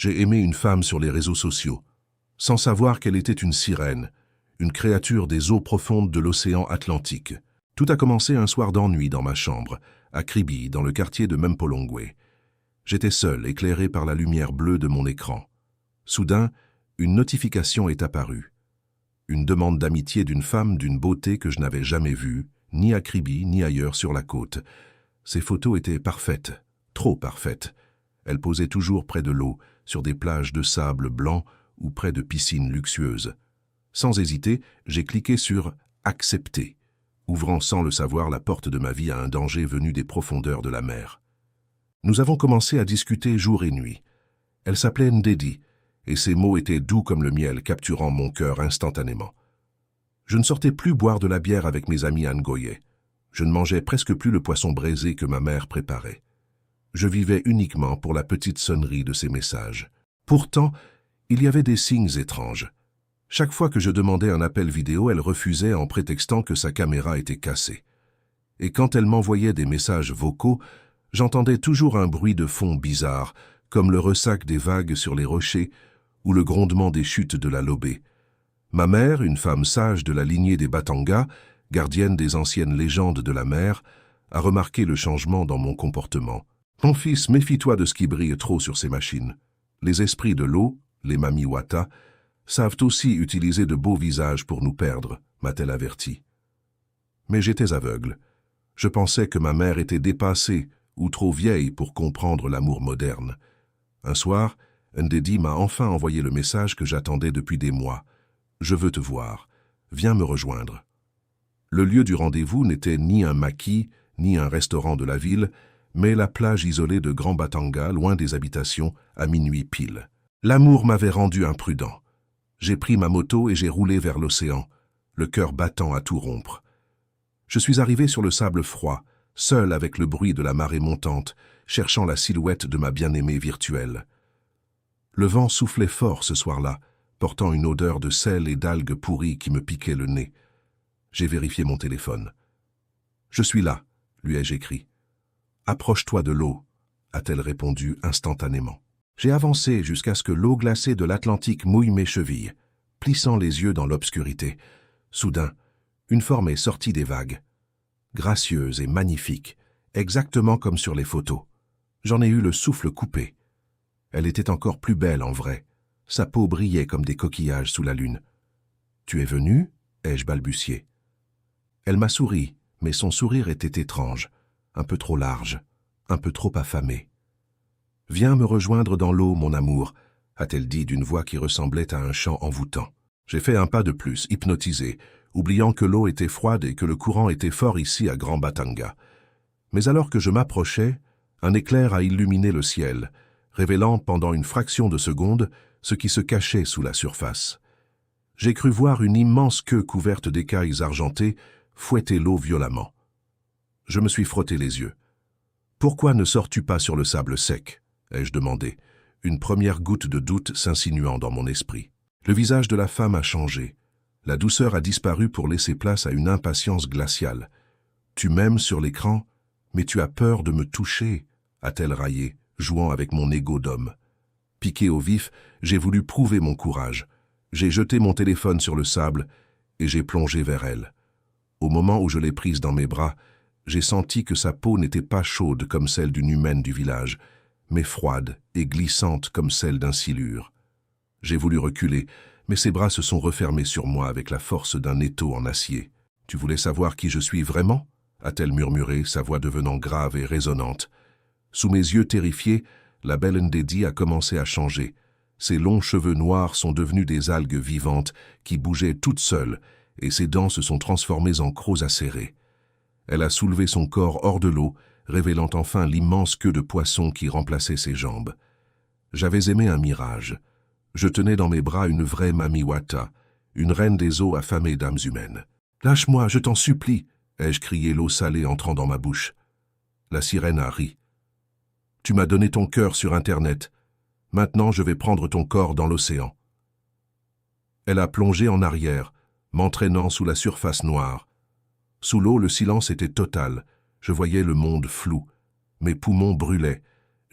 J'ai aimé une femme sur les réseaux sociaux, sans savoir qu'elle était une sirène, une créature des eaux profondes de l'océan Atlantique. Tout a commencé un soir d'ennui dans ma chambre, à Kribi, dans le quartier de Mempolongwe. J'étais seul, éclairé par la lumière bleue de mon écran. Soudain, une notification est apparue. Une demande d'amitié d'une femme d'une beauté que je n'avais jamais vue, ni à Kribi, ni ailleurs sur la côte. Ses photos étaient parfaites, trop parfaites. Elle posait toujours près de l'eau, sur des plages de sable blanc ou près de piscines luxueuses. Sans hésiter, j'ai cliqué sur « Accepter », ouvrant sans le savoir la porte de ma vie à un danger venu des profondeurs de la mer. Nous avons commencé à discuter jour et nuit. Elle s'appelait Ndedi, et ses mots étaient doux comme le miel, capturant mon cœur instantanément. Je ne sortais plus boire de la bière avec mes amis à Ngoye. Je ne mangeais presque plus le poisson braisé que ma mère préparait. Je vivais uniquement pour la petite sonnerie de ses messages. Pourtant, il y avait des signes étranges. Chaque fois que je demandais un appel vidéo, elle refusait en prétextant que sa caméra était cassée. Et quand elle m'envoyait des messages vocaux, j'entendais toujours un bruit de fond bizarre, comme le ressac des vagues sur les rochers ou le grondement des chutes de la Lobé. Ma mère, une femme sage de la lignée des Batanga, gardienne des anciennes légendes de la mer, a remarqué le changement dans mon comportement. « Mon fils, méfie-toi de ce qui brille trop sur ces machines. Les esprits de l'eau, les mamiwata, savent aussi utiliser de beaux visages pour nous perdre, m'a-t-elle averti. Mais j'étais aveugle. Je pensais que ma mère était dépassée ou trop vieille pour comprendre l'amour moderne. Un soir, Ndedi m'a enfin envoyé le message que j'attendais depuis des mois. « Je veux te voir. Viens me rejoindre. » Le lieu du rendez-vous n'était ni un maquis, ni un restaurant de la ville, mais la plage isolée de Grand Batanga, loin des habitations, à minuit pile. L'amour m'avait rendu imprudent. J'ai pris ma moto et j'ai roulé vers l'océan, le cœur battant à tout rompre. Je suis arrivé sur le sable froid, seul avec le bruit de la marée montante, cherchant la silhouette de ma bien-aimée virtuelle. Le vent soufflait fort ce soir-là, portant une odeur de sel et d'algues pourries qui me piquait le nez. J'ai vérifié mon téléphone. « Je suis là », lui ai-je écrit. « Approche-toi de l'eau », a-t-elle répondu instantanément. J'ai avancé jusqu'à ce que l'eau glacée de l'Atlantique mouille mes chevilles, plissant les yeux dans l'obscurité. Soudain, une forme est sortie des vagues. Gracieuse et magnifique, exactement comme sur les photos. J'en ai eu le souffle coupé. Elle était encore plus belle en vrai. Sa peau brillait comme des coquillages sous la lune. « Tu es venu ?» ai-je balbutié. Elle m'a souri, mais son sourire était étrange, un peu trop large, un peu trop affamé. « Viens me rejoindre dans l'eau, mon amour », a-t-elle dit d'une voix qui ressemblait à un chant envoûtant. J'ai fait un pas de plus, hypnotisé, oubliant que l'eau était froide et que le courant était fort ici à Grand Batanga. Mais alors que je m'approchais, un éclair a illuminé le ciel, révélant pendant une fraction de seconde ce qui se cachait sous la surface. J'ai cru voir une immense queue couverte d'écailles argentées fouetter l'eau violemment. Je me suis frotté les yeux. « Pourquoi ne sors-tu pas sur le sable sec ?» ai-je demandé, une première goutte de doute s'insinuant dans mon esprit. Le visage de la femme a changé. La douceur a disparu pour laisser place à une impatience glaciale. « Tu m'aimes sur l'écran, mais tu as peur de me toucher », a-t-elle raillé, jouant avec mon ego d'homme. Piqué au vif, j'ai voulu prouver mon courage. J'ai jeté mon téléphone sur le sable et j'ai plongé vers elle. Au moment où je l'ai prise dans mes bras, j'ai senti que sa peau n'était pas chaude comme celle d'une humaine du village, mais froide et glissante comme celle d'un silure. J'ai voulu reculer, mais ses bras se sont refermés sur moi avec la force d'un étau en acier. « Tu voulais savoir qui je suis vraiment ?» a-t-elle murmuré, sa voix devenant grave et résonnante. Sous mes yeux terrifiés, la belle Ndedi a commencé à changer. Ses longs cheveux noirs sont devenus des algues vivantes qui bougeaient toutes seules, et ses dents se sont transformées en crocs acérés. Elle a soulevé son corps hors de l'eau, révélant enfin l'immense queue de poisson qui remplaçait ses jambes. J'avais aimé un mirage. Je tenais dans mes bras une vraie mamiwata, une reine des eaux affamée d'âmes humaines. « Lâche-moi, je t'en supplie !» ai-je crié, l'eau salée entrant dans ma bouche. La sirène a ri. « Tu m'as donné ton cœur sur Internet. Maintenant, je vais prendre ton corps dans l'océan. » Elle a plongé en arrière, m'entraînant sous la surface noire. Sous l'eau, le silence était total. Je voyais le monde flou. Mes poumons brûlaient.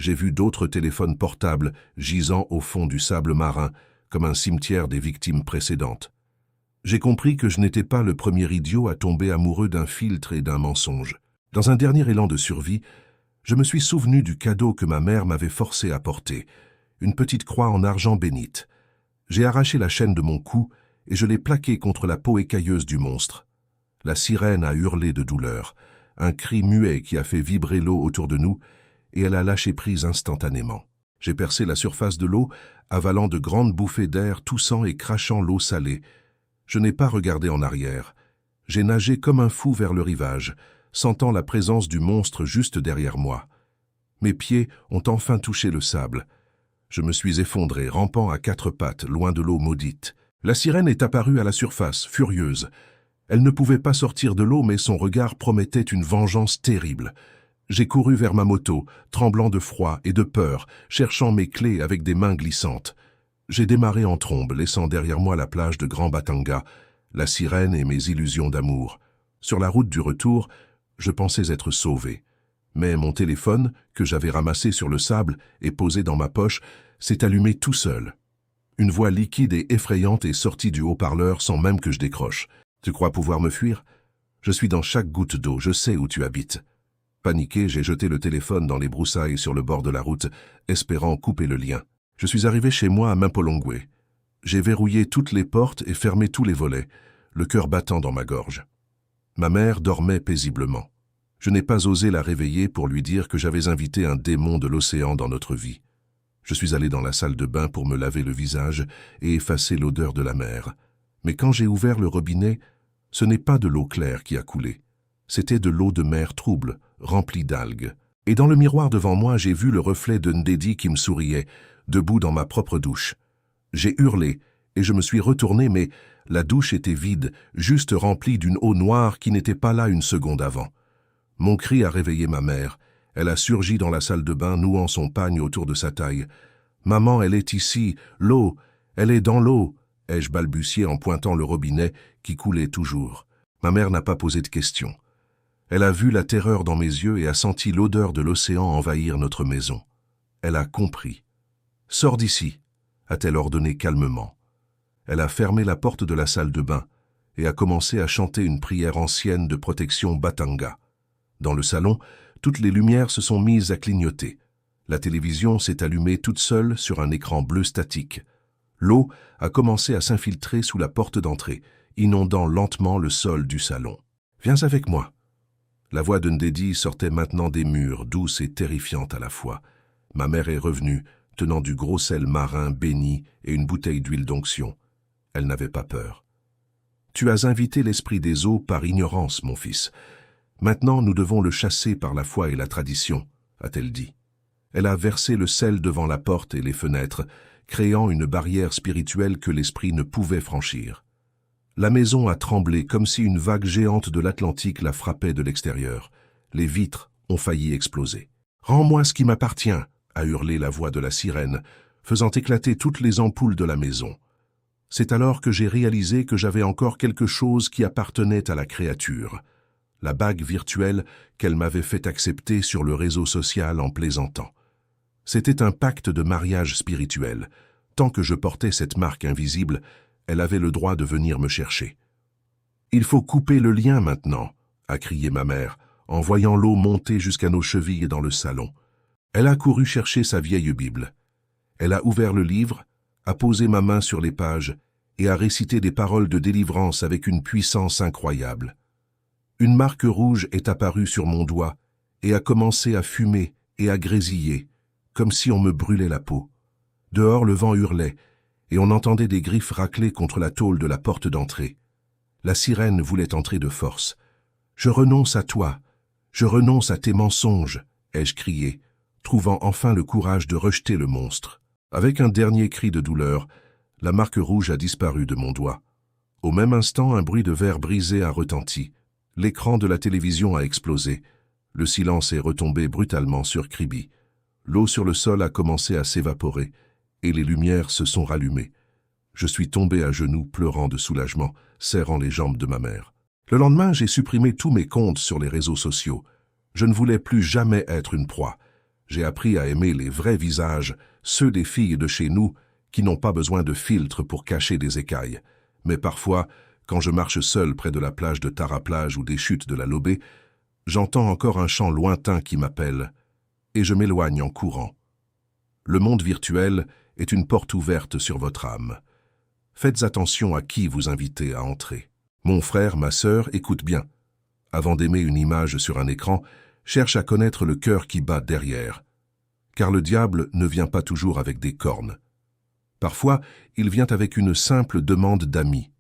J'ai vu d'autres téléphones portables gisant au fond du sable marin, comme un cimetière des victimes précédentes. J'ai compris que je n'étais pas le premier idiot à tomber amoureux d'un filtre et d'un mensonge. Dans un dernier élan de survie, je me suis souvenu du cadeau que ma mère m'avait forcé à porter, une petite croix en argent bénite. J'ai arraché la chaîne de mon cou et je l'ai plaquée contre la peau écailleuse du monstre. La sirène a hurlé de douleur, un cri muet qui a fait vibrer l'eau autour de nous, et elle a lâché prise instantanément. J'ai percé la surface de l'eau, avalant de grandes bouffées d'air, toussant et crachant l'eau salée. Je n'ai pas regardé en arrière. J'ai nagé comme un fou vers le rivage, sentant la présence du monstre juste derrière moi. Mes pieds ont enfin touché le sable. Je me suis effondré, rampant à quatre pattes, loin de l'eau maudite. La sirène est apparue à la surface, furieuse. Elle ne pouvait pas sortir de l'eau, mais son regard promettait une vengeance terrible. J'ai couru vers ma moto, tremblant de froid et de peur, cherchant mes clés avec des mains glissantes. J'ai démarré en trombe, laissant derrière moi la plage de Grand Batanga, la sirène et mes illusions d'amour. Sur la route du retour, je pensais être sauvé. Mais mon téléphone, que j'avais ramassé sur le sable et posé dans ma poche, s'est allumé tout seul. Une voix liquide et effrayante est sortie du haut-parleur sans même que je décroche. « Tu crois pouvoir me fuir ? Je suis dans chaque goutte d'eau, je sais où tu habites. » Paniqué, j'ai jeté le téléphone dans les broussailles sur le bord de la route, espérant couper le lien. Je suis arrivé chez moi à Mapolongwe. J'ai verrouillé toutes les portes et fermé tous les volets, le cœur battant dans ma gorge. Ma mère dormait paisiblement. Je n'ai pas osé la réveiller pour lui dire que j'avais invité un démon de l'océan dans notre vie. Je suis allé dans la salle de bain pour me laver le visage et effacer l'odeur de la mer. Mais quand j'ai ouvert le robinet, ce n'est pas de l'eau claire qui a coulé. C'était de l'eau de mer trouble, remplie d'algues. Et dans le miroir devant moi, j'ai vu le reflet de Ndedi qui me souriait, debout dans ma propre douche. J'ai hurlé et je me suis retourné, mais la douche était vide, juste remplie d'une eau noire qui n'était pas là une seconde avant. Mon cri a réveillé ma mère. Elle a surgi dans la salle de bain, nouant son pagne autour de sa taille. « Maman, elle est ici, l'eau, elle est dans l'eau !» ai-je balbutié en pointant le robinet qui coulait toujours. Ma mère n'a pas posé de questions. Elle a vu la terreur dans mes yeux et a senti l'odeur de l'océan envahir notre maison. Elle a compris. « Sors d'ici !» a-t-elle ordonné calmement. Elle a fermé la porte de la salle de bain et a commencé à chanter une prière ancienne de protection Batanga. Dans le salon, toutes les lumières se sont mises à clignoter. La télévision s'est allumée toute seule sur un écran bleu statique. L'eau a commencé à s'infiltrer sous la porte d'entrée, inondant lentement le sol du salon. « Viens avec moi !» La voix de Ndedi sortait maintenant des murs, douce et terrifiante à la fois. Ma mère est revenue, tenant du gros sel marin béni et une bouteille d'huile d'onction. Elle n'avait pas peur. « Tu as invité l'esprit des eaux par ignorance, mon fils. Maintenant, nous devons le chasser par la foi et la tradition, a-t-elle dit. Elle a versé le sel devant la porte et les fenêtres, créant une barrière spirituelle que l'esprit ne pouvait franchir. La maison a tremblé comme si une vague géante de l'Atlantique la frappait de l'extérieur. Les vitres ont failli exploser. « Rends-moi ce qui m'appartient !» a hurlé la voix de la sirène, faisant éclater toutes les ampoules de la maison. C'est alors que j'ai réalisé que j'avais encore quelque chose qui appartenait à la créature. La bague virtuelle qu'elle m'avait fait accepter sur le réseau social en plaisantant. C'était un pacte de mariage spirituel. Tant que je portais cette marque invisible, elle avait le droit de venir me chercher. « Il faut couper le lien maintenant !» a crié ma mère, en voyant l'eau monter jusqu'à nos chevilles dans le salon. Elle a couru chercher sa vieille Bible. Elle a ouvert le livre, a posé ma main sur les pages et a récité des paroles de délivrance avec une puissance incroyable. Une marque rouge est apparue sur mon doigt et a commencé à fumer et à grésiller, comme si on me brûlait la peau. Dehors, le vent hurlait, et on entendait des griffes racler contre la tôle de la porte d'entrée. La sirène voulait entrer de force. « Je renonce à toi, je renonce à tes mensonges !» ai-je crié, trouvant enfin le courage de rejeter le monstre. Avec un dernier cri de douleur, la marque rouge a disparu de mon doigt. Au même instant, un bruit de verre brisé a retenti. L'écran de la télévision a explosé. Le silence est retombé brutalement sur Kribi. L'eau sur le sol a commencé à s'évaporer et les lumières se sont rallumées. Je suis tombé à genoux, pleurant de soulagement, serrant les jambes de ma mère. Le lendemain, j'ai supprimé tous mes comptes sur les réseaux sociaux. Je ne voulais plus jamais être une proie. J'ai appris à aimer les vrais visages, ceux des filles de chez nous, qui n'ont pas besoin de filtre pour cacher des écailles. Mais parfois, quand je marche seul près de la plage de Tara-Plage ou des chutes de la Lobé, j'entends encore un chant lointain qui m'appelle, et je m'éloigne en courant. Le monde virtuel est une porte ouverte sur votre âme. Faites attention à qui vous invitez à entrer. Mon frère, ma sœur, écoute bien. Avant d'aimer une image sur un écran, cherche à connaître le cœur qui bat derrière. Car le diable ne vient pas toujours avec des cornes. Parfois, il vient avec une simple demande d'amis.